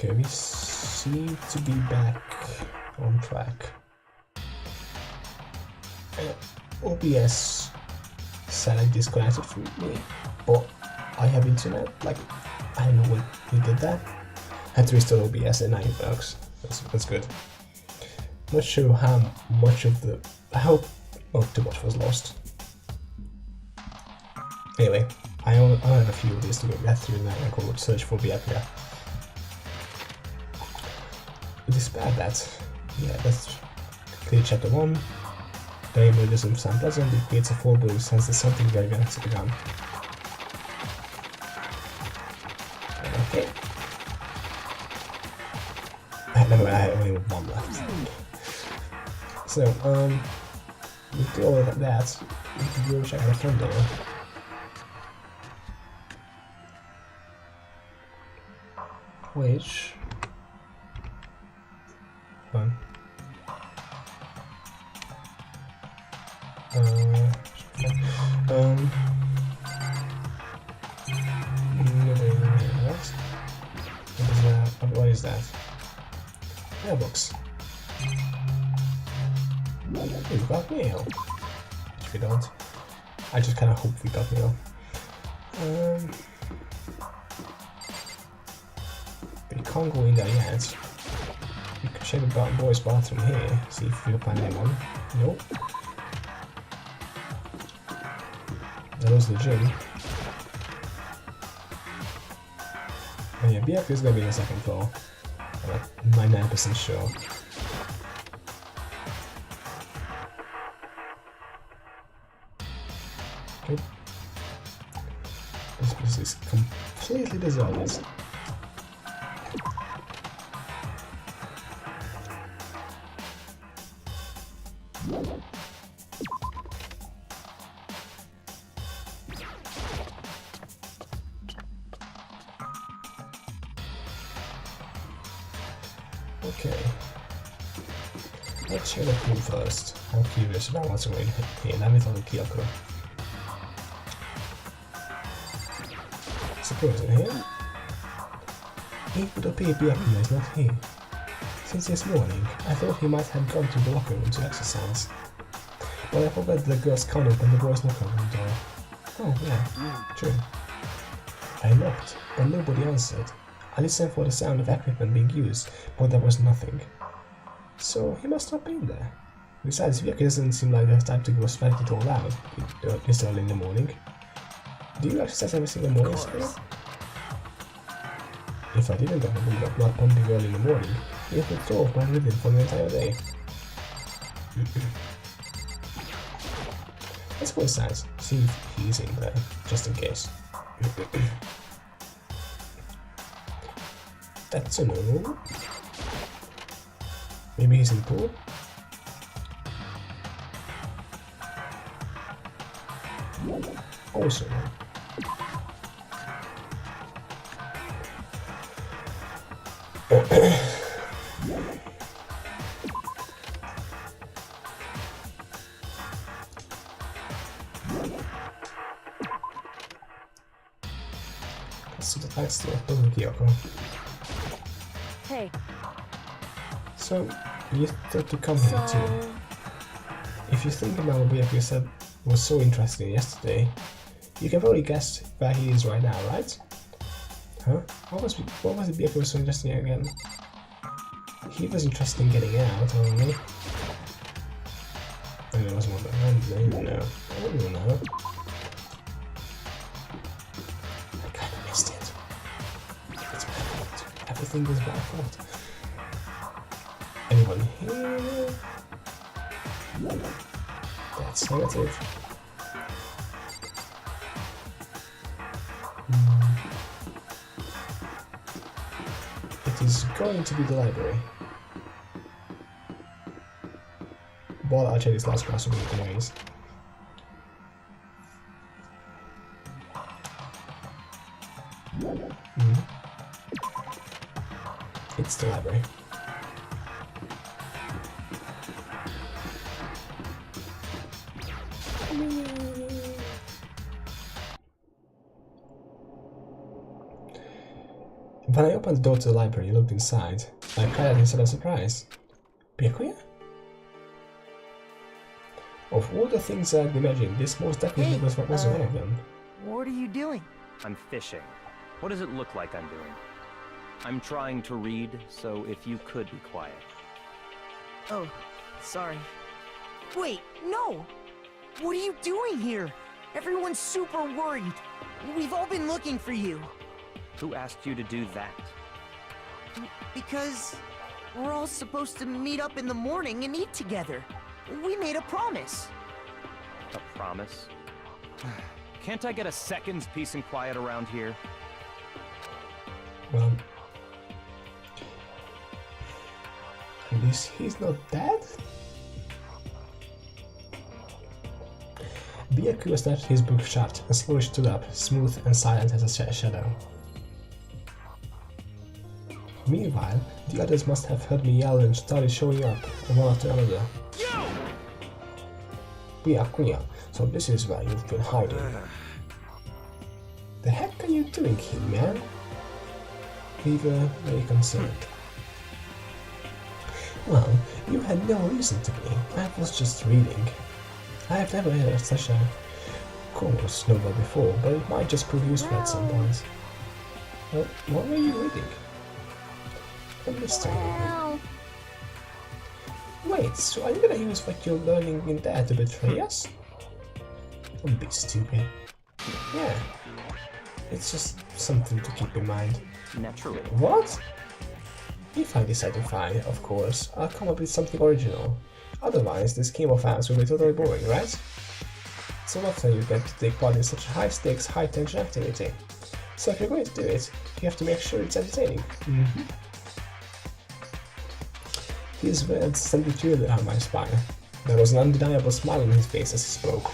Okay, we seem to be back on track. OBS said I disconnected from me, but I have internet. Like, I don't know what he did that. I had to restore OBS and now it works. That's good. Not sure how much of the. I hope not too much was lost. Anyway, I only have a few of these to go get through now and go search for Bianca. Dispel that. Yeah, that's clear chapter 1. The aim doesn't sound pleasant, it creates a foreboding sense that something very bad has begun. Okay. Never mind, I only have one left. So, with all of that, we can go check out the thumbnail. Which one? What is that? Mailbox. We've got mail. If we don't, I just kind of hope we got mail. We can't go in there yet. We could check the boys' bathroom here, see if we'll find anyone. Nope. That was the gym. Oh yeah, BF is gonna be on the second floor. I'm like 99% sure. Okay. This place is completely deserted. Okay, let's check the pool first. I'm curious about what's going on here. Let me throw the Kyoko. Suppose in here? It would appear Bianca is not here. Since this morning, I thought he might have gone to the locker room to exercise. But I forgot the girls can't open the boys' locker room door. Oh yeah, true. I knocked, but nobody answered. I listened for the sound of equipment being used, but there was nothing. So he must have been there. Besides, Bianca doesn't seem like the type to go sweat it all out this early in the morning. Do you exercise every single morning, Sarah? If I didn't have a blood pumping early in the morning, it would throw off my rhythm for the entire day. Let's go inside, see if he's in there, just in case. That's a no. Maybe he's in the pool? Also no. So the next door, Kyoko. Hey. So, you thought to come here too. If you think about what Bianca said was so interesting yesterday, you can probably guess where he is right now, right? Huh? What was it Bianca was so interesting again? He was interested in getting out, only. I don't know, I don't know. I kinda missed it. It's my fault. Everything was my fault. Anyone here? That's negative. It is going to be the library. But I'll check this last classroom anyways. It's the library. When I opened the door to the library and looked inside, I cried out in sudden surprise. Byakuya? Of all the things I'd imagined, this most definitely was one of them. What are you doing? I'm fishing. What does it look like I'm doing? I'm trying to read, so if you could be quiet. Oh, sorry. Wait, no! What are you doing here? Everyone's super worried. We've all been looking for you. Who asked you to do that? Because we're all supposed to meet up in the morning and eat together. We made a promise. A promise? Can't I get a second's peace and quiet around here? Well, at least he's not dead? Byakuya snapped his book shut and slowly stood up, smooth and silent as a shadow. Meanwhile, the others must have heard me yell and started showing up, one after another. Byakuya, so this is where you've been hiding. The heck are you doing here, man? We were very concerned. Well, you had no reason to be. I was just reading. I have never heard such a course novel before, but it might just prove useful at some point. Well, what were you reading? A mystery novel. Wait, so are you gonna use what you're learning in there to betray us? Don't be stupid. Yeah. It's just something to keep in mind. Naturally. What? If I decide to fight, of course, I'll come up with something original. Otherwise, this game of ours will be totally boring, right? So often you get to take part in such a high-stakes, high-tension activity. So if you're going to do it, you have to make sure it's entertaining. His words sent a chill down my spine. There was an undeniable smile on his face as he spoke.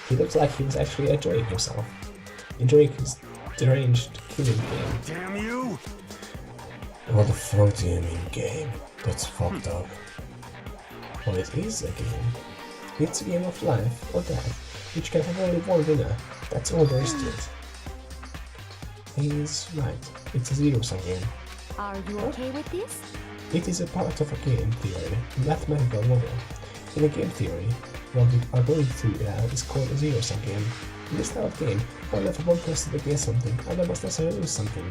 He looked like he was actually enjoying himself. Enjoying his deranged killing game. Damn you! What the fuck do you mean game? That's fucked up. Well, it is a game. It's a game of life or death, which can have only one winner. That's all there is to it. He's right. It's a zero-sum game. Are you okay with this? It is a part of a game theory, a mathematical model. In a game theory, what we are going through is called a zero-sum game. In this type of game, only for one person to gain something, and must necessarily lose something.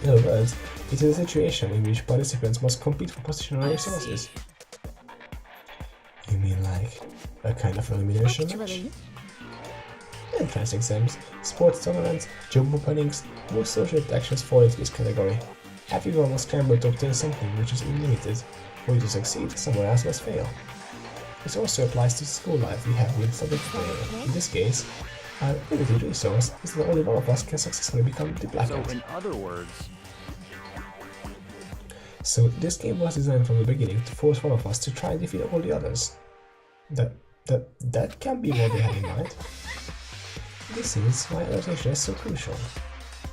In other words, it is a situation in which participants must compete for position or resources. You mean like a kind of elimination match? Entrance exams, sports tournaments, job openings, most social interactions fall into this category. Everyone must scramble to obtain something which is unlimited. For you to succeed, someone else must fail. This also applies to school life we have with subject failure. In this case, our limited resource is that only one of us can successfully become the black belt. So in other words... So this game was designed from the beginning to force one of us to try and defeat all the others. That can be what they had in mind. This is why adaptation is so crucial.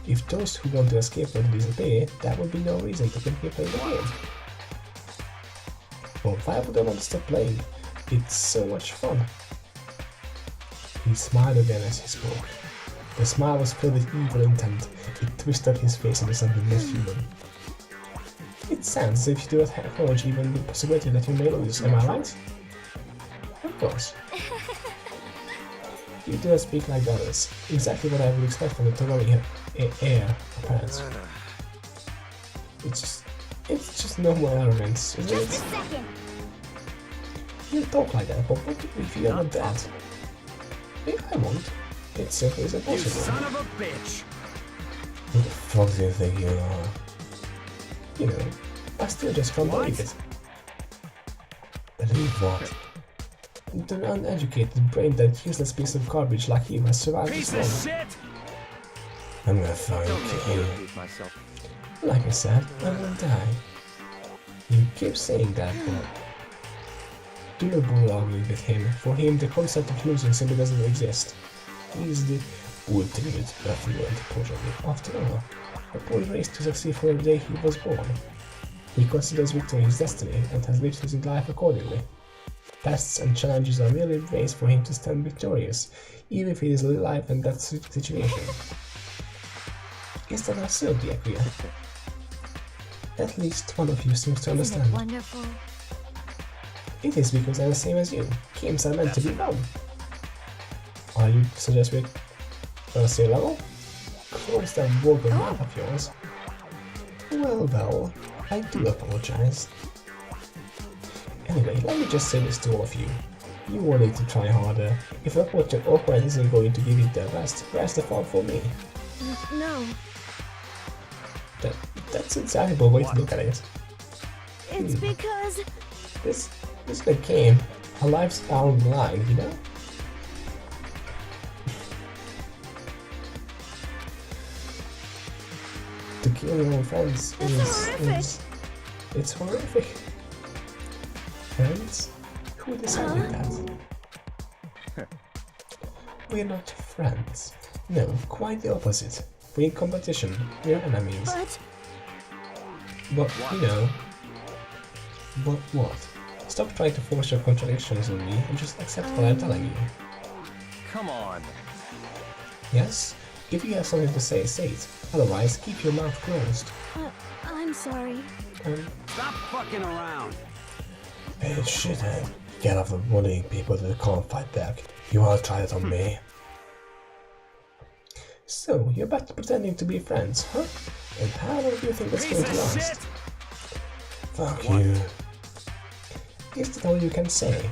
If those who want to escape were to disappear, there would be no reason to continue playing the game. Well, why would I want to stop playing? It's so much fun. He smiled again as he spoke. The smile was filled with evil intent. It twisted his face into something less human. It sounds as if you do not acknowledge even the possibility that you may lose, am I right? Of course. You do not speak like others. Exactly what I would expect from the Togami heir apparent. It's just normal arrogance, isn't it? Just a second. You talk like that, but what if you are not dead? If I won't, it simply is impossible. You son of a bitch! Who the fuck do you think you are? You know, I still just can't believe it. Believe what? The uneducated, brain-dead, useless piece of garbage like you has survived this long. Piece of shit! I'm gonna throw Don't make me you. repeat myself. Like I said, I will die. You keep saying that, but do not bother arguing with him. For him, the concept of losing simply doesn't exist. He is the ultimate affluent progeny. After all, a boy raised to succeed from the day he was born. He considers victory his destiny and has lived his life accordingly. Tests and challenges are merely ways for him to stand victorious, even if it is a life and death situation. Is that absurd, Byakuya? At least one of you seems to Isn't it understand. wonderful? It is because I'm the same as you. Games are meant to be fun. Are you suggesting a C level? Close that vulgar mouth of yours. Well, I do apologize. Anyway, let me just say this to all of you. You will need to try harder. If your opponent isn't going to give you their best, where's the fault for me? No, That's a terrible way to look at it. it's because... This is a game. A life's down the line, you know? To kill your own friends is it's horrific. Friends? Who decided that? We're not friends. No, quite the opposite. We're in competition. We're enemies. But you know. But what? Stop trying to force your contradictions on me and just accept what I'm telling you. Come on. Yes? If you have something to say, say it. Otherwise, keep your mouth closed. I'm sorry. Stop fucking around. Hey, shithead. Get off the bullying people that can't fight back. You wanna try it on me? So, you're back to pretending to be friends, huh? And how long do you think that's going to last? Fuck you. Is that all you can say?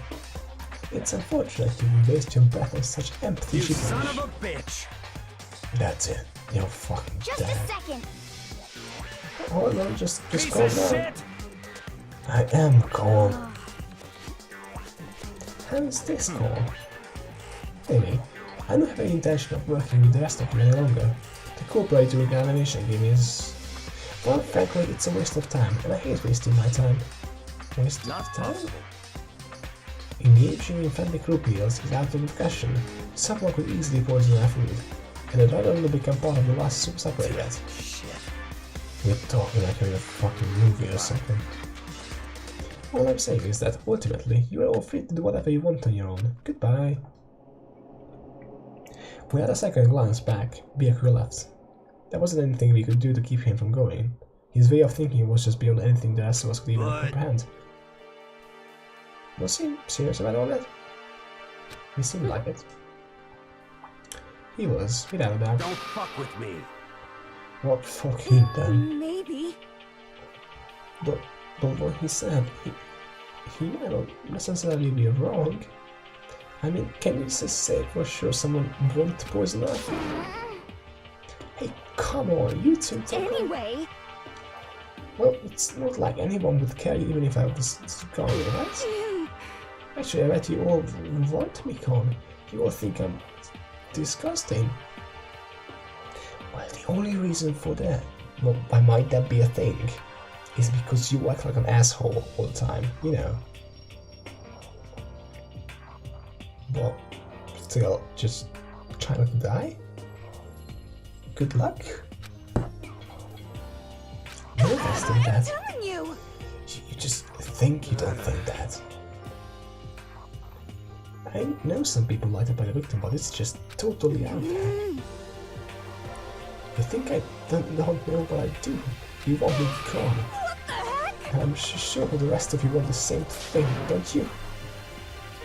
It's unfortunate you waste your breath on such empty You son gibberish. of a bitch. That's it. You're fucking Just dead. a second. Oh no, just Piece calm of down. shit. I am calm. How's this calm? Anyway, I don't have any intention of working with the rest of you any longer. The cooperative examination game is... Well, frankly, it's a waste of time, and I hate wasting my time. Waste of time? Engaging in friendly group meals is out of the question. Someone could easily poison our food, and I'd rather not become part of the last soup supper yet. Shit. We're talking like we're in a fucking movie or something. All I'm saying is that, ultimately, you are all free to do whatever you want on your own. Goodbye. We had a second glance back. Byakuya left. There wasn't anything we could do to keep him from going. His way of thinking was just beyond anything the rest of us could even comprehend. Was he serious about all that? He seemed like it. He was, without a doubt. Don't fuck with me. What fuck he done? Maybe. But what he said, he might not necessarily be wrong. I mean, can you just say for sure someone won't poison us? Hey, come on, you two talk. Anyway, Well, it's not like anyone would care even if I was gone, right? Actually, I bet you all want me gone. You all think I'm disgusting. Well, the only reason for that, well, why might that be a thing, is because you act like an asshole all the time, you know. But still, just try not to die? Good luck. You're investing that. telling you. You just think you don't think that. I know some people like to play the victim, but it's just totally out there. You think I don't know what I do? You want me gone. What the heck? And I'm sure the rest of you want the same thing, don't you?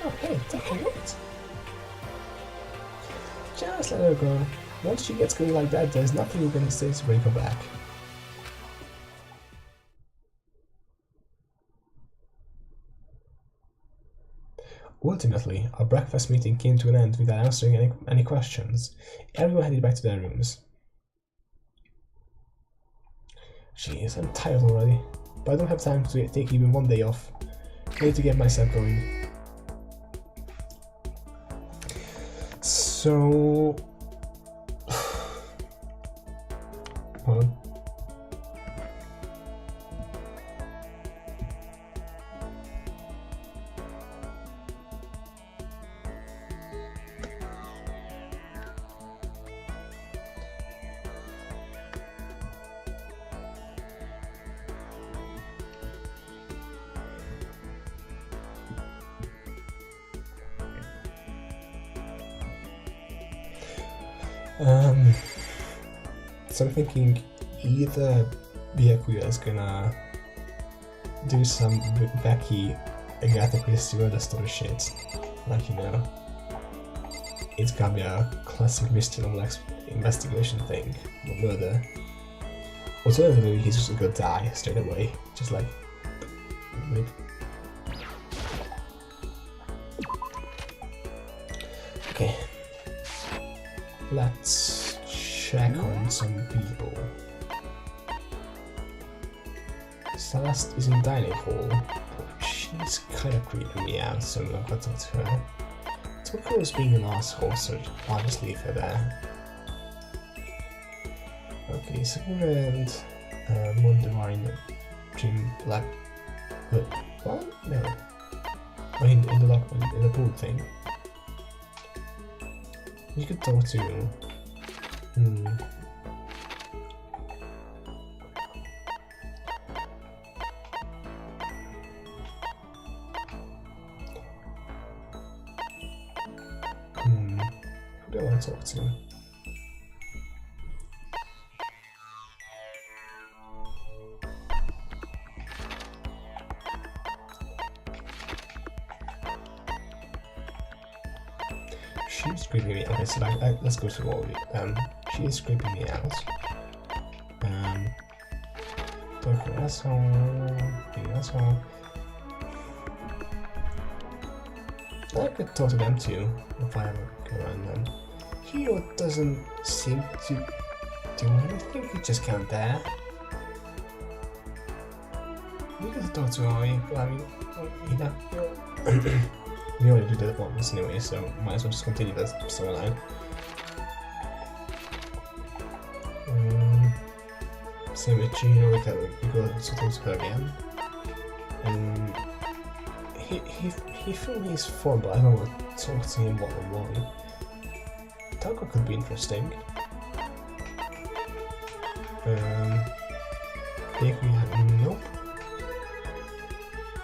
Oh hey, take a look. Just let her go. Once she gets going like that, there's nothing you can say to bring her back. Ultimately, our breakfast meeting came to an end without answering any questions. Everyone headed back to their rooms. Jeez, I'm tired already, but I don't have time to take even one day off. I need to get myself going. So... Hold on. So I'm thinking either Byakuya is gonna do some wacky Agatha Christie murder story shit, like, you know, it's gonna be a classic mystery novel investigation thing, or murder. Alternatively, he's just gonna die straight away, just like, wait. Okay, let's check on some people. Celeste is in dining hall. She's kind of creeping me out, so I'm not gonna talk to her. Toko is being an asshole, so I'll just leave her there. Okay, Sakura and Mondavine, Jim Black. What? No. Oh, in the pool thing. You could talk to. Who do I want to talk to? She's creeping me out. Okay, so let's go through all of it. She is creeping me out. Talk to asshole, being asshole. I could talk to them too, if I ever go around them. Hiro doesn't seem to do anything, he just can't dare. We could talk to Oi, but I mean, you know, we already did that once anyway, so might as well just continue that storyline. Same with Chino, we go to talk to her again. He feels he's fun, but I don't want to talk to him one-on-one. Tako could be interesting. Nope.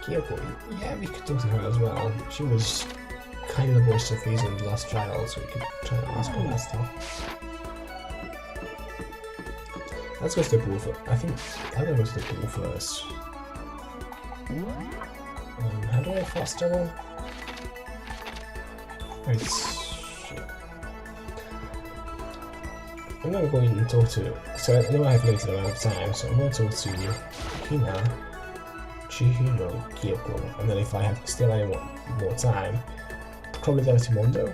Kyoko, yeah, we could talk to her as well. She was kind of the voice of reason in the last trial, so we could try to ask her that stuff. Let's go to the pool first. I think I'm gonna go to the pool first. How do I fast travel? Wait, shit. I'm gonna go in and talk to. So I know I have limited amount of time, so I'm gonna talk to Hina, Chihiro, Kyoko, and then if I have still any more time, probably go to Mondo.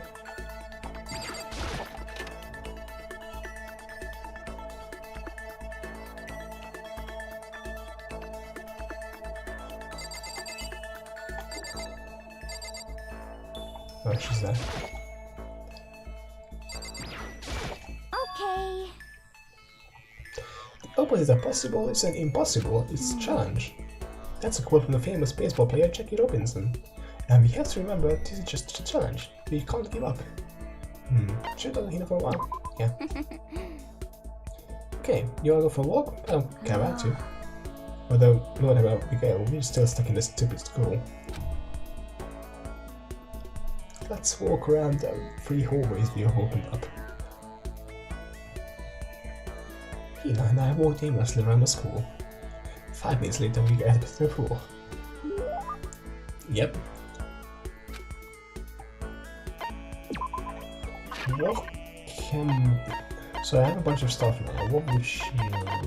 Oh, she's there. Okay. The opposites are possible, it's an impossible, it's a challenge. That's a quote from the famous baseball player Jackie Robinson. And we have to remember, this is just a challenge. We can't give up. Should have done here for a while. Yeah. Okay, you wanna go for a walk? I don't care about you. Although, no matter where we go, we're still stuck in this stupid school. Let's walk around the 3 hallways we have opened up. Hina and I walked aimlessly around the school. 5 minutes later we get to the pool. Yep. What can... So I have a bunch of stuff now. What would she like?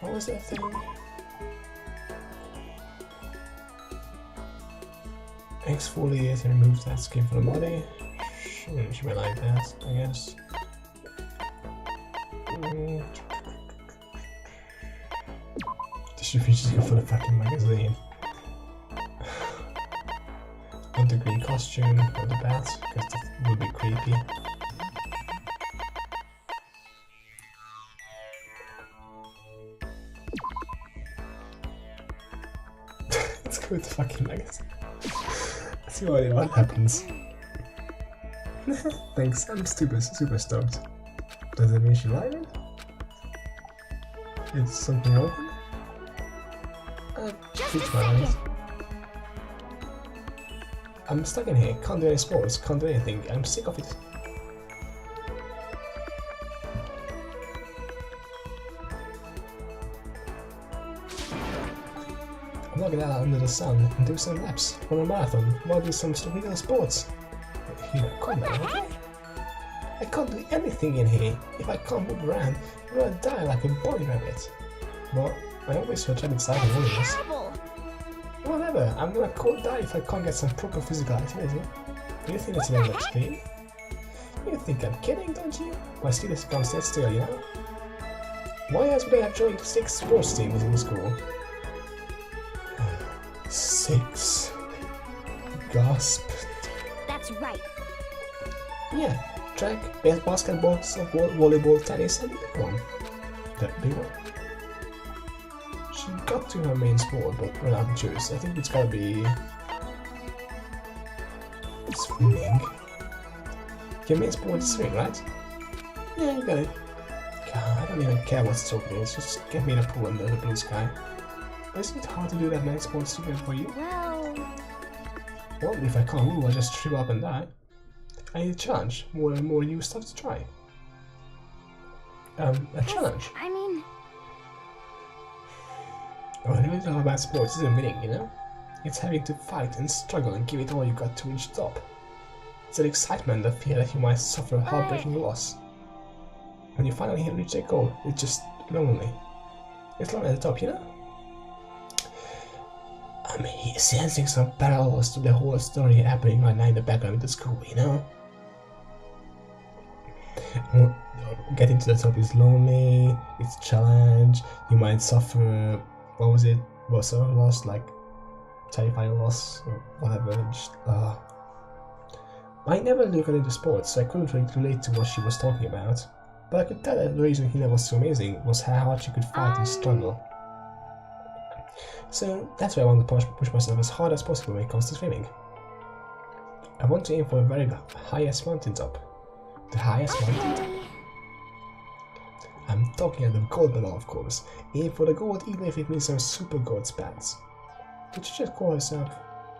What was that thing? Exfoliate and remove that skin from the body. She might like that, I guess. She reaches you for the fucking magazine. Want the green costume or the bats, because that would be creepy. Let's go with the fucking magazine. Let's see what happens. Thanks, I'm super stoked. Does that mean she liked it? It's something open? Just a second. I'm stuck in here, can't do any sports, can't do anything, I'm sick of it. I'm not gonna get out under the sun and do some laps, run a marathon, or do some stupid sports. Here, calm down, okay? I can't do anything in here. If I can't move around, I'm gonna die like a bunny rabbit. But I always feel excited and loneliness. Terrible. Whatever, I'm gonna die if I can't get some proper physical activity. You think it's a little extreme? You think I'm kidding, don't you? My students can't stand still, you know? Why else would I have joined 6 sports teams in school? 6. Gasp. That's right. Yeah, track, basketball, softball, volleyball, tennis, and the big one. The big one? She got to her main sport, but ran out of choice. I think it's gotta be swimming. Your main sport is swimming, right? Yeah, you got it. God, I don't even care what sport it is, just get me in a pool under the blue sky. But isn't it hard to do that many sports together for you? Well, if I can't move, I'll just shrivel up and die. I need a challenge, more new stuff to try. A challenge? I mean... What I really love about sports isn't winning, you know? It's having to fight and struggle and give it all you got to reach the top. It's an excitement, the fear that you might suffer a heartbreaking loss. When you finally reach that goal, it's just lonely. It's lonely at the top, you know? I'm here sensing some parallels to the whole story happening right now in the background of the school, you know? Getting to the top is lonely, it's a challenge, you might suffer, what was it? Was a loss, like terrifying loss or whatever. I never really got into sports, so I couldn't really relate to what she was talking about. But I could tell that the reason Hina was so amazing was how hard she could fight and struggle. So that's why I want to push myself as hard as possible when it comes to swimming. I want to aim for the very highest mountain top. The highest mountain top. I'm talking at the gold medal, of course. Aim for the gold even if it means some super gold spats. Did you just call yourself?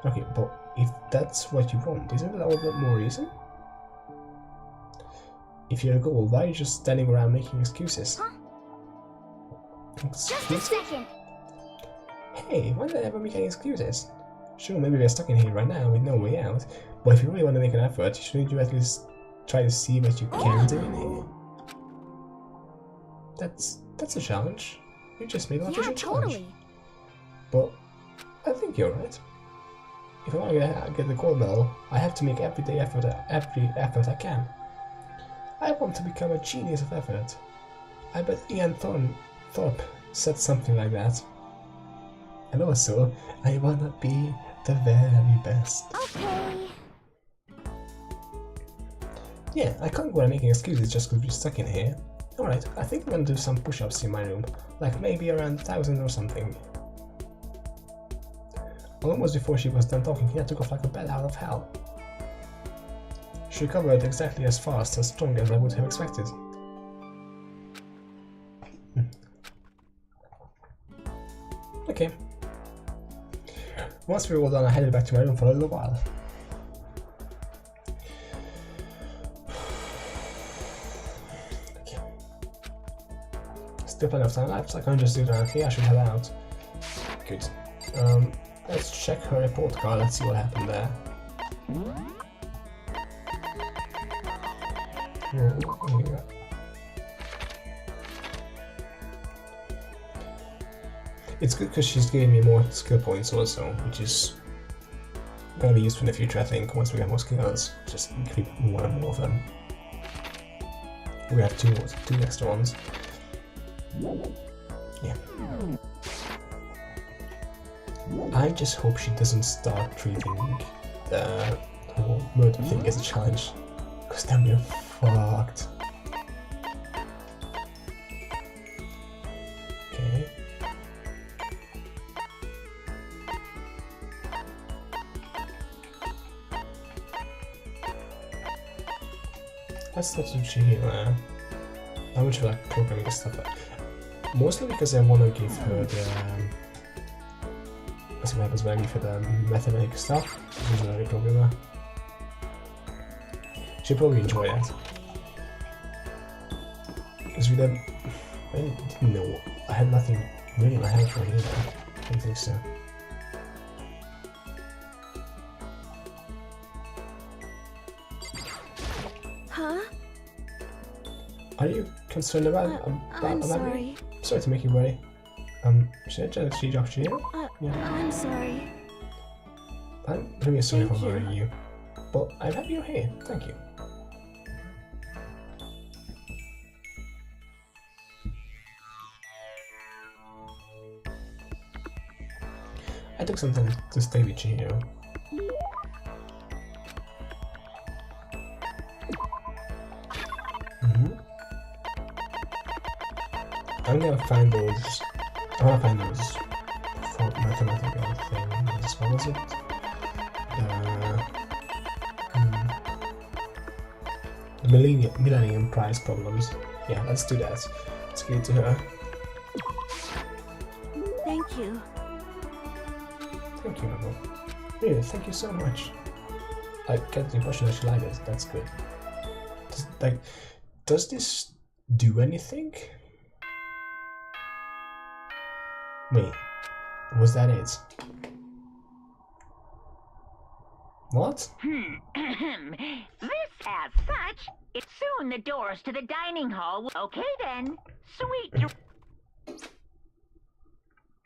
Okay, but if that's what you want, isn't that all the more reason? If you're a gold, why are you just standing around making excuses? Huh? Excuses? Just a second. Hey, why did I ever make any excuses? Sure, maybe we're stuck in here right now with no way out, but if you really want to make an effort, shouldn't you at least try to see what you can do in here? That's a challenge. You just made an official challenge. But I think you're right. If I want to get the gold medal, I have to make every effort I can. I want to become a genius of effort. I bet Ian Thorpe said something like that. And also, I wanna be the very best. Okay. Yeah, I can't go and making excuses just because we're stuck in here. Alright, I think I'm gonna do some push-ups in my room, like maybe around 1,000 or something. Almost before she was done talking, Hina took off like a bat out of hell. She recovered exactly as fast, as strong as I would have expected. Okay. Once we were all done, I headed back to my room for a little while. Okay. Still plenty of time left, so I can't just do that. Okay, I should head out. Good. Let's check her report card, let's see what happened there. Yeah. It's good because she's giving me more skill points also, which is gonna be useful in the future, I think, once we get more skills. Just keep more and more of them. We have two extra ones. Yeah. I just hope she doesn't start treating the whole murder thing as a challenge, because then we're fucked. Okay. Let's not do Chihiro. How much of like programming stuff? Mostly because I want to give her the. Let's see what happens when I give her the mathematics stuff. She's an early programmer. She'll probably enjoy that. Because we then. I didn't know. I had nothing really in my hand for here. I don't think so. Huh? Are you concerned about I'm about sorry. me? Sorry to make you worry. Should I just see Dr. Chihiro? Yeah. I'm sorry. I'm really sorry for Thank you. worrying you. But I'm happy you're here. Thank you. I took some time to stay with Chihiro. I'm gonna find those. I wanna find those for mathematical things. What was it? The Millennium Prize problems. Yeah, let's do that. Let's give it to her. Thank you. Thank you, Mabel. Really, thank you so much. I get the impression that she liked it. That's good. Does this do anything? Wait, was that it? What? This as such, it's soon the doors to the dining hall. Okay then, sweet.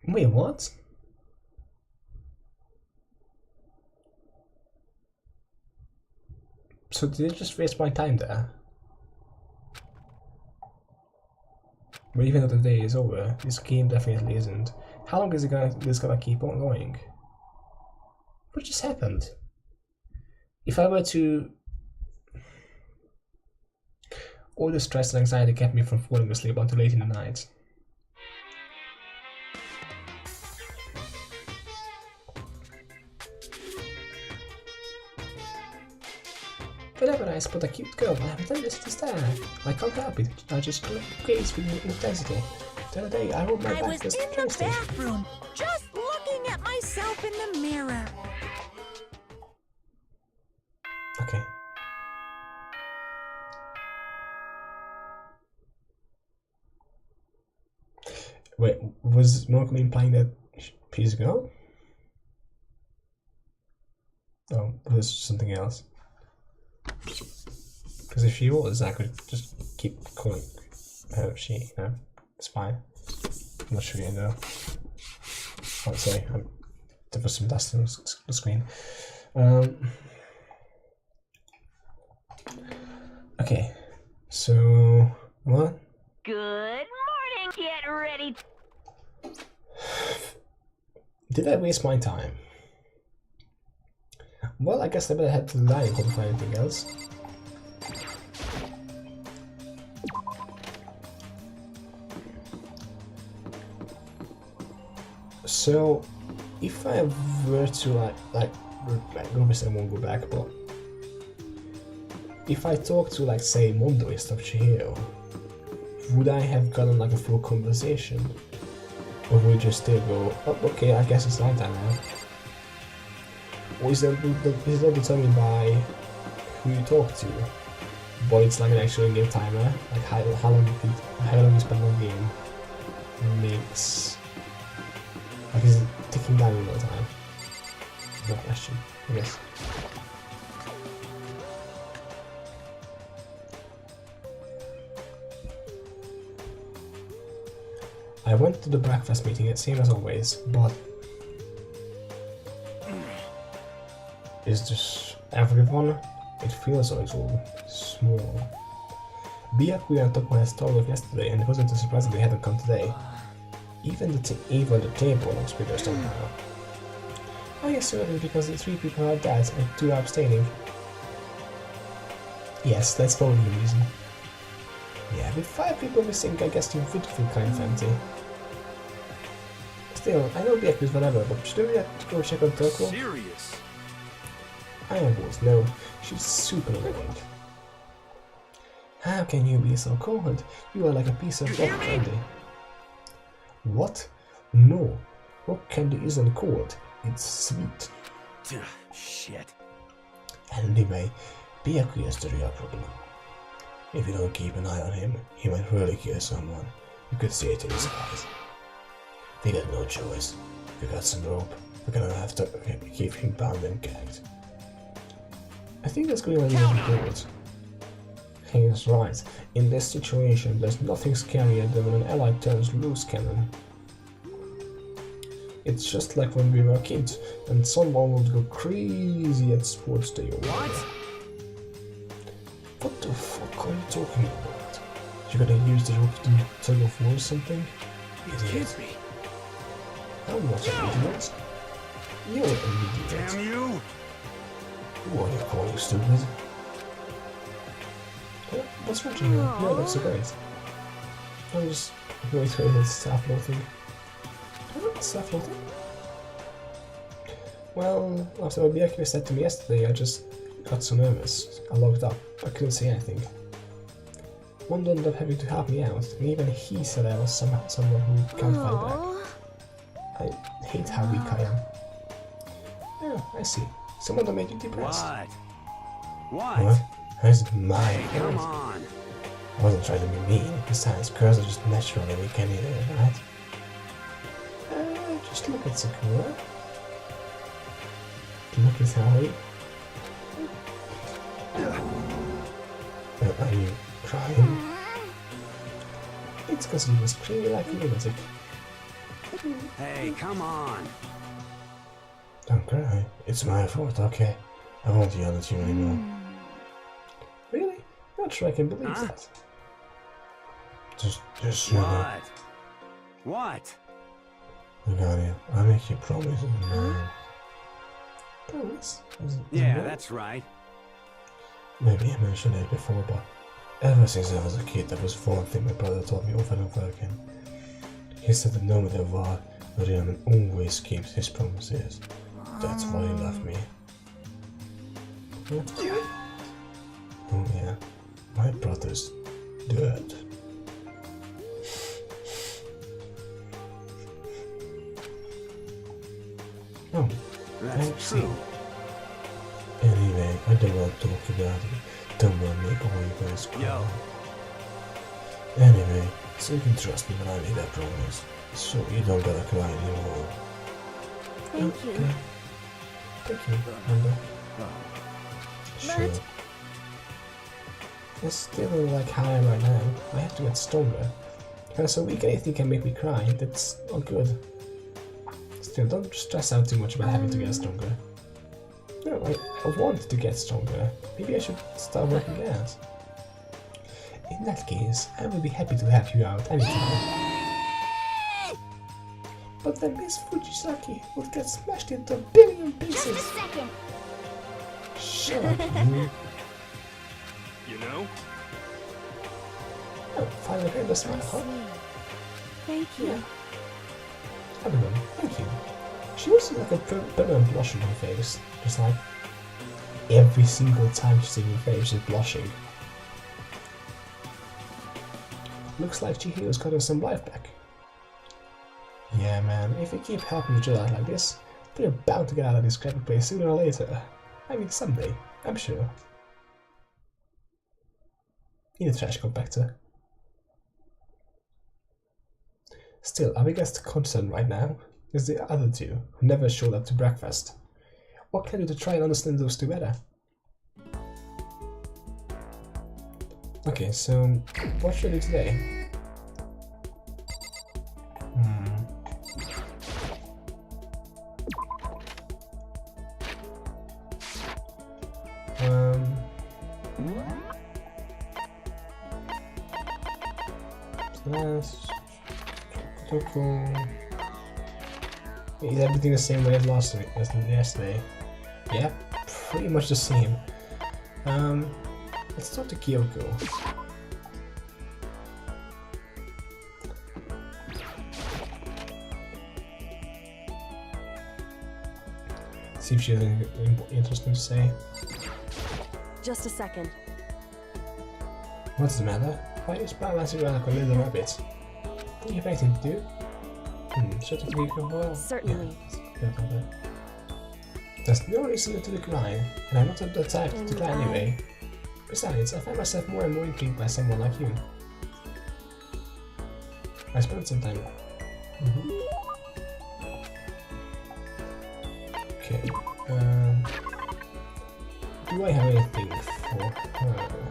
Wait, what? So did it just waste my time there? But even though the day is over, this game definitely isn't. How long is it gonna keep on going? What just happened? If I were to... All the stress and anxiety kept me from falling asleep until late in the night. Whatever, I spot a cute girl, but every time this is there. I can't help it. I just gaze with intensity. The other day, I rolled my I back was to in the bathroom, just looking at myself in the mirror. Okay. Wait, was Malcolm implying that she's a girl? Oh, there's something else. Because if she was, I could just keep calling her she, you know? It's fine. I'm not sure you know. Oh, sorry, there was some dust on the screen. Okay, so what? Good morning. Get ready. Did I waste my time? Well, I guess I better head to the dining hall to find anything else. So, if I were to obviously I won't go back, but if I talk to like say Mondo instead of Chihiro, would I have gotten like a full conversation? Or would it just still go, oh, okay, I guess it's nighttime now? Or is that determined by who you talk to? But it's like an actual in-game timer, like how long you spend on the game makes, like is it ticking down all the time? No question, I guess. I went to the breakfast meeting, same as always, but is just everyone? It feels like so small. Byakuya and Toko had stalled off yesterday, and it wasn't a surprise that they hadn't come today. Even the table looks bigger somehow. I assume it is because the 3 people are dead and 2 are abstaining. Yes, that's probably the reason. Yeah, with 5 people missing, I guess you would feel kind of empty. Still, I know Byakuya's whatever, but should we have to go check on Toko? Serious? I won't, no. She's super annoying. How can you be so cold? You are like a piece of rock candy. What? No. Rock candy isn't cold. It's sweet. Shit. Anyway, Byakuya's the real problem. If you don't keep an eye on him, he might really kill someone. You could see it in his eyes. We got no choice. We got some rope. We're gonna have to keep him bound and gagged. I think that's going to be really good. He is right. In this situation, there's nothing scarier than when an ally turns loose cannon. It's just like when we were kids, and someone would go crazy at sports day or whatever. What the fuck are you talking about? You're gonna use the rope to tug of war or something? Idiot. I'm not an idiot. You're an idiot. Damn you! Who are you calling stupid? What's wrong with you? No, that's so great. I'm just going through this staff floating. Staff floating? Well, after what Byakuya said to me yesterday, I just got so nervous. I locked up. I couldn't say anything. One ended up having to help me out, and even he said I was someone who can't fight back. I hate how weak I am. Oh, I see. Someone that made you depressed. What? That's my Hey, come fault. on. I wasn't trying to be mean. Besides, girls are just naturally weak anyway, right? Just look at Sakura. Look at Harry. Are you crying? It's because you were screaming like a lunatic. Hey, come on. Don't cry. It's my fault, okay? I won't yell at you anymore. Really? Not sure I can believe that. Just shut up. What? I got it. I'll make you promises. Promise? Yeah, that's right. Maybe I mentioned it before, but ever since I was a kid, there was one thing my brother told me over and over again. He said that no matter what, Ryan always keeps his promises. That's why he left me. Oh yeah, my brother's dead. Oh, That's true. Anyway, I don't want to talk about it. Don't want to make all you guys cry. Yo. Anyway, so you can trust me when I make that promise. So you don't gotta cry anymore. Thank you. Okay. Thank you, Amber. Sure. It's still like how I am right now. I have to get stronger. If I'm so weak anything can make me cry, that's not good. Still, don't stress out too much about having to get stronger. No, I want to get stronger. Maybe I should start working out. In that case, I will be happy to help you out anytime. But then Miss Fujisaki would get smashed into a billion pieces. Just a second. Shut up, you. You know? Oh, finally heard the smile, huh? Thank you. Everyone, thank you. She was like a permanent blush on her face. Just like every single time she's in her face, she's blushing. Looks like Chihiro's got her some life back. Yeah, man, if we keep helping each other out like this, they're bound to get out of this crappy place sooner or later. I mean, someday, I'm sure. In the trash compactor. Still, our biggest concern right now is the other two who never showed up to breakfast. What can we do to try and understand those two better? Okay, so what should I do today? Is everything the same way as last week, as yesterday? Yeah, pretty much the same. Let's talk to Kyoko. See if she has anything interesting to say. Just a second. What's the matter? Why are you spiraling around like a little rabbit? What are you expecting to do? Shut up, Kyoko. Certainly. Yeah, there's no reason to decline, and I'm not the type to decline anyway. Besides, I find myself more and more intrigued by someone like you. I spent some time. Okay. Do I have anything for her?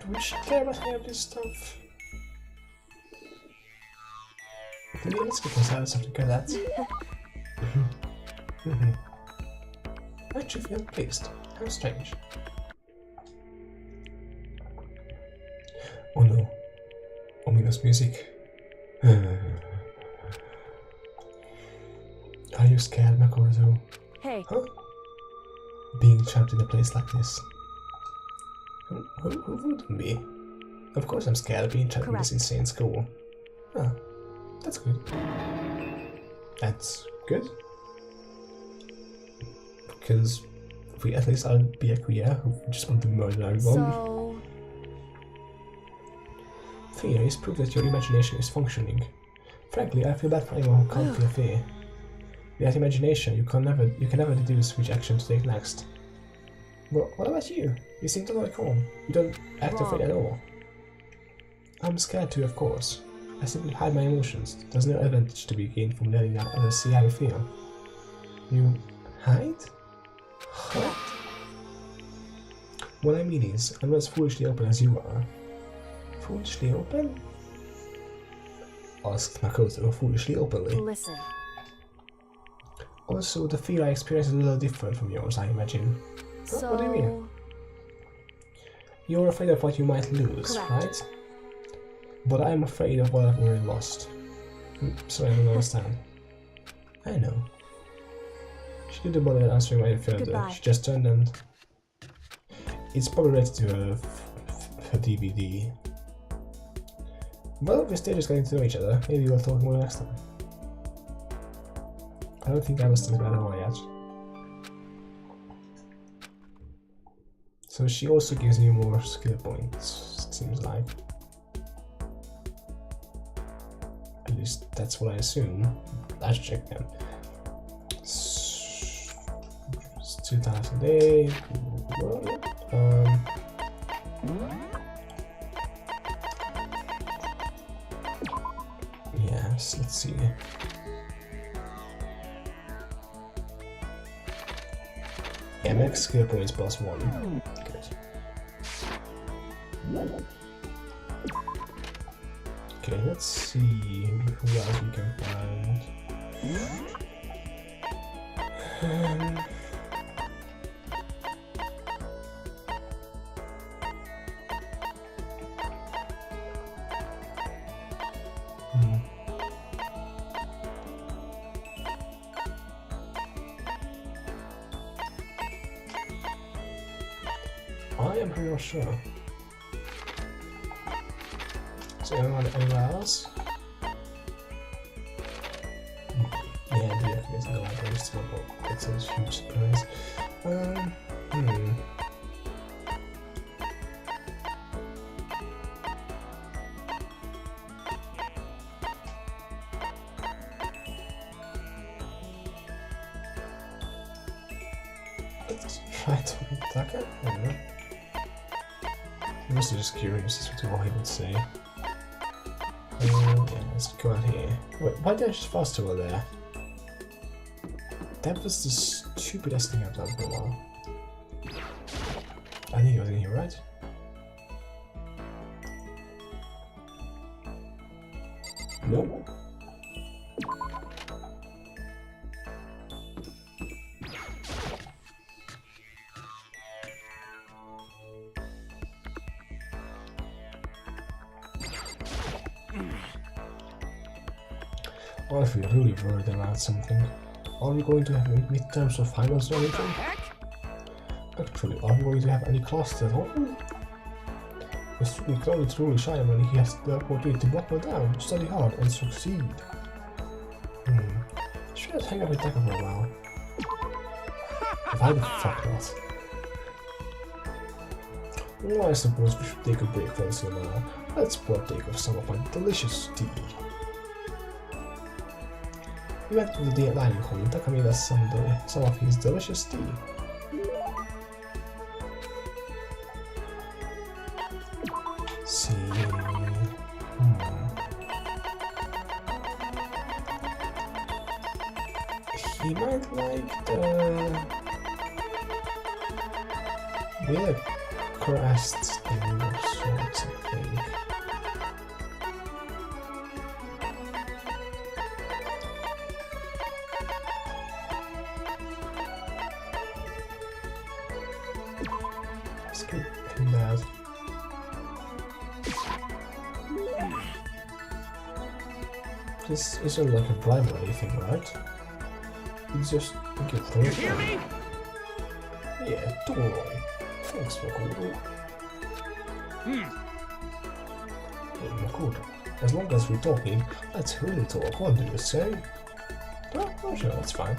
Do she care about any of this stuff? Maybe let's get this out of something like that. Aren't you feel pleased? How strange. Oh no. Ominous music. Are you scared, Makoto? Hey. Huh? Being trapped in a place like this. Who wouldn't be? Of course I'm scared of being trapped in this insane school. Oh, that's good. That's good? Because we at least aren't Byakuya who just want to murder everyone. So... Theories prove that your imagination is functioning. Frankly, I feel bad for anyone who can't feel fear. Without imagination, you can never deduce which action to take next. But what about you? You seem totally calm. You don't act afraid at all. I'm scared too, of course. I simply hide my emotions. There's no advantage to be gained from letting others see how you feel. You hide? Huh? What I mean is, I'm not as foolishly open as you are. Foolishly open? Asked Makoto foolishly openly. Listen. Also, the fear I experience is a little different from yours, I imagine. So... What do you mean? You're afraid of what you might lose, Correct. right? But I'm afraid of what I've already lost. Sorry, I don't understand. I know. She didn't bother answering my further. Goodbye. She just turned and... It's probably related to her DVD. Well, we're still just getting to know each other. Maybe we'll talk more next time. I don't think I was still better one yet. So she also gives me more skill points, it seems like. At least that's what I assume. I should check them. It's 2 times a day. Yes, let's see. Yeah, max skill points +1. Good. Okay, let's see who else we can find. I am pretty not sure. So anyone else? Yeah, the is in the library still, but it's a huge surprise. try to attack it? I don't know. I'm mostly just curious as to what he would say. Yeah, let's go out here. Wait, why did I just fast over there? That was the stupidest thing I've done for a while. I think it was in here, right? Nope. What if we're really worried about something? Are we going to have midterms or finals or anything? Actually, are we going to have any classes at all? The student can only truly shine when he has the opportunity to buckle down, study hard, and succeed. Should I hang out with Deca for a while? Why the fuck not? Well, I suppose we should take a break once in a while. Let's partake of some of my delicious tea. We went to the dining hall and Taka made us some of his delicious tea. See. He might like the weird crest thing of sorts, I think. Let's get him that. This isn't like a bribe or anything, right? It's just a gift from you. Yeah, totally. Thanks, Makoto. Hey, Makoto, as long as we're talking, let's really talk. What do you say? Oh, sure, that's fine.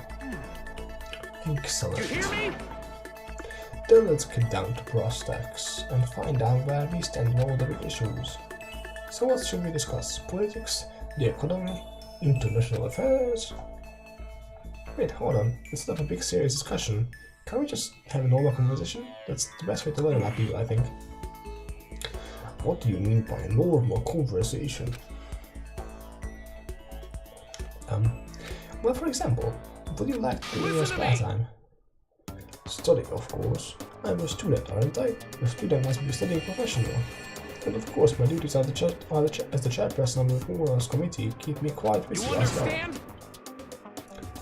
Excellent. Then let's get down to brass tacks and find out where we stand on all the big issues. So what should we discuss? Politics? The economy? International affairs? Wait, hold on. It's not a big serious discussion. Can we just have a normal conversation? That's the best way to learn about people, I think. What do you mean by a normal conversation? Well, for example, would you like to do in your spare time? Study, of course. I'm a student, aren't I? A student must be studying professional. And of course, my duties as the chairperson of the Memorials Committee keep me quite busy as well.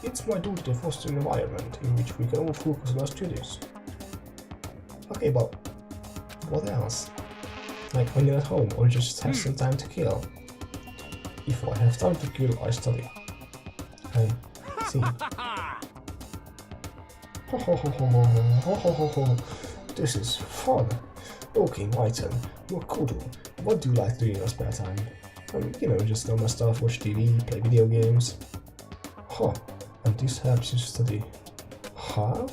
It's my duty to foster an environment in which we can all focus on our studies. Okay, but what else? Like when you're at home or just have some time to kill? If I have time to kill, I study. I see. This is fun. Okay, my turn. Makoto, what do you like to do in your spare time? You know, just normal stuff, watch TV, play video games. Huh, and this helps you study. Huh?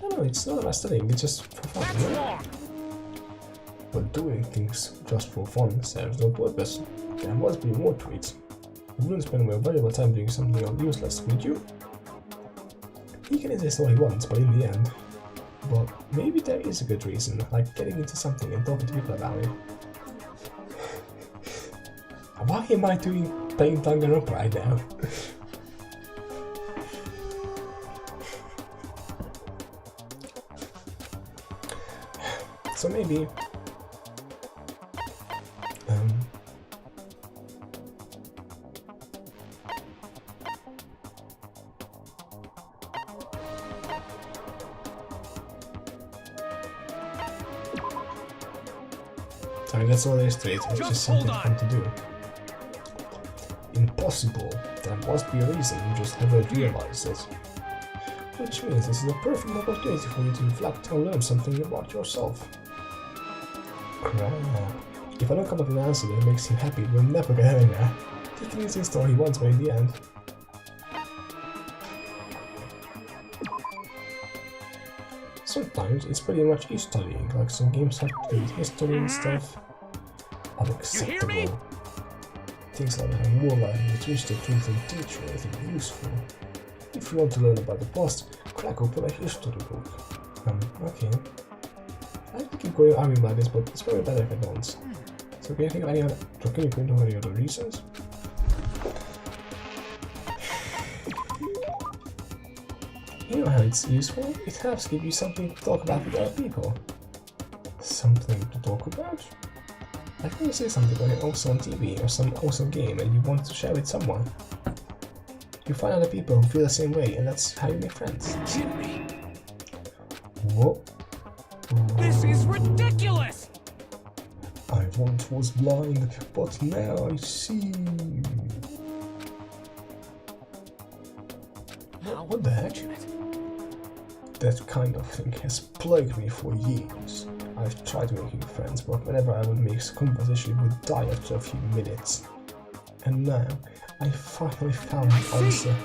No, it's not about studying, it's just for fun, you know? But doing things just for fun serves no purpose. There must be more to it. You wouldn't spend my valuable time doing something useless, would you? He can insist all he wants, but in the end... But maybe there is a good reason, like getting into something and talking to people about it. Why am I playing Danganronpa right now? So maybe... I mean, that's all there is to it, it's just something fun to do. Impossible. There must be a reason, you just haven't realized it. Which means this is a perfect opportunity for you to reflect and learn something about yourself. Crap. If I don't come up with an answer that makes him happy, we'll never get anywhere. He can insist all he wants, but in the end... Sometimes it's pretty much e-studying, like some games have to do with history and stuff. Unacceptable. Things like that are more likely to reach the truth and teach you anything useful. If you want to learn about the past, crack open a history book. Okay. I can keep going arguing like this, but it's probably better if I don't. So can you think of any other, can you think of any other reasons? You know how it's useful? It helps give you something to talk about with other people. Something to talk about? Like when you say something about an awesome TV or some awesome game and you want to share with someone. You find other people who feel the same way, and that's how you make friends. Whoa. This is ridiculous! I once was blind, but now I see. What the heck? That kind of thing has plagued me for years. I've tried making friends, but whenever I would make conversation, it would die after a few minutes. And now, I finally found the answer.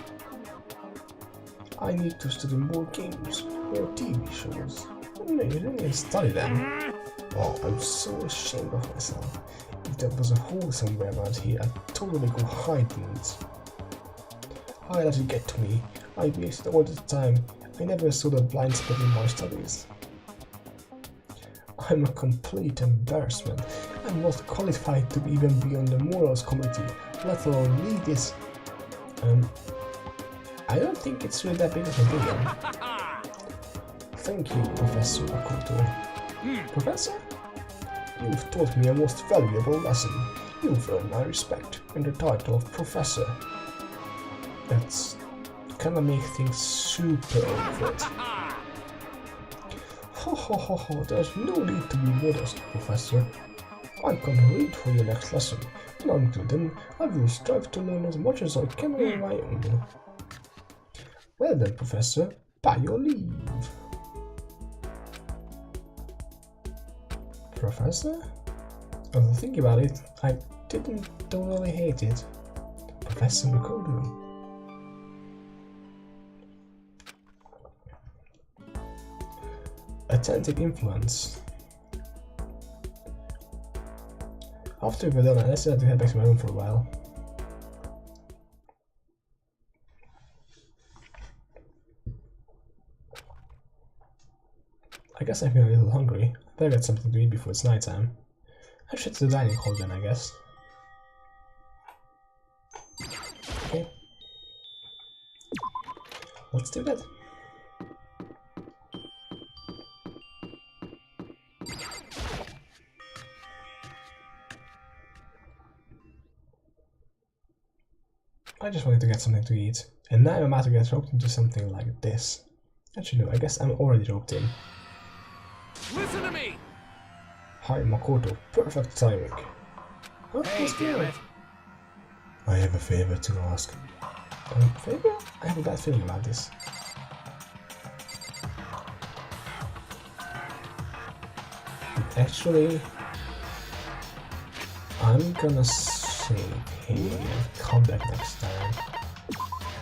I need to study more games, more TV shows. No, you didn't even study them. Oh, I'm so ashamed of myself. If there was a hole somewhere around here, I'd totally go hide in it. I let it get to me. I wasted all the time. I never saw the blind spot in my studies. I'm a complete embarrassment. I'm not qualified to even be on the morals committee, let alone lead this. I don't think it's really that big of a deal. Thank you, Professor Makoto. Professor? You've taught me a most valuable lesson. You've earned my respect and the title of Professor. That's gonna make things super awkward. Ho, there's no need to be modest, Professor. I can read for your next lesson, and until then, I will strive to learn as much as I can on my own. Well then, Professor, by your leave. Professor? Although thinking about it, I don't really hate it. Professor Makoto. Attentive influence. After we're done, I decided to head back to my room for a while. I guess I'm feeling a little hungry. I better get something to eat before it's nighttime. I should head to the dining hall then, I guess. Okay. Let's do that. I just wanted to get something to eat, and now I'm about to get roped into something like this. Actually no, I guess I'm already roped in. Listen to me! Hi Makoto, perfect timing. Oh, Hey, damn it! I have a favor to ask. Favor? I have a bad feeling about this. Actually, I'm gonna say, hey, I'll come back next time.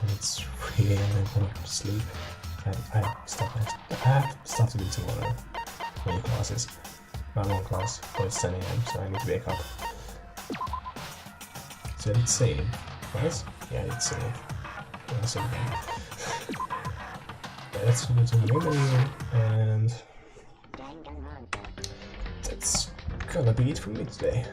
And it's really I'm going to sleep. I have stuff to do tomorrow. Many classes. Not one class, but it's 10 AM, so I need to wake up. So I did save, right? Yeah, I did save. Yeah, save again. Yeah, let's go to the main menu, and that's gonna be it for me today.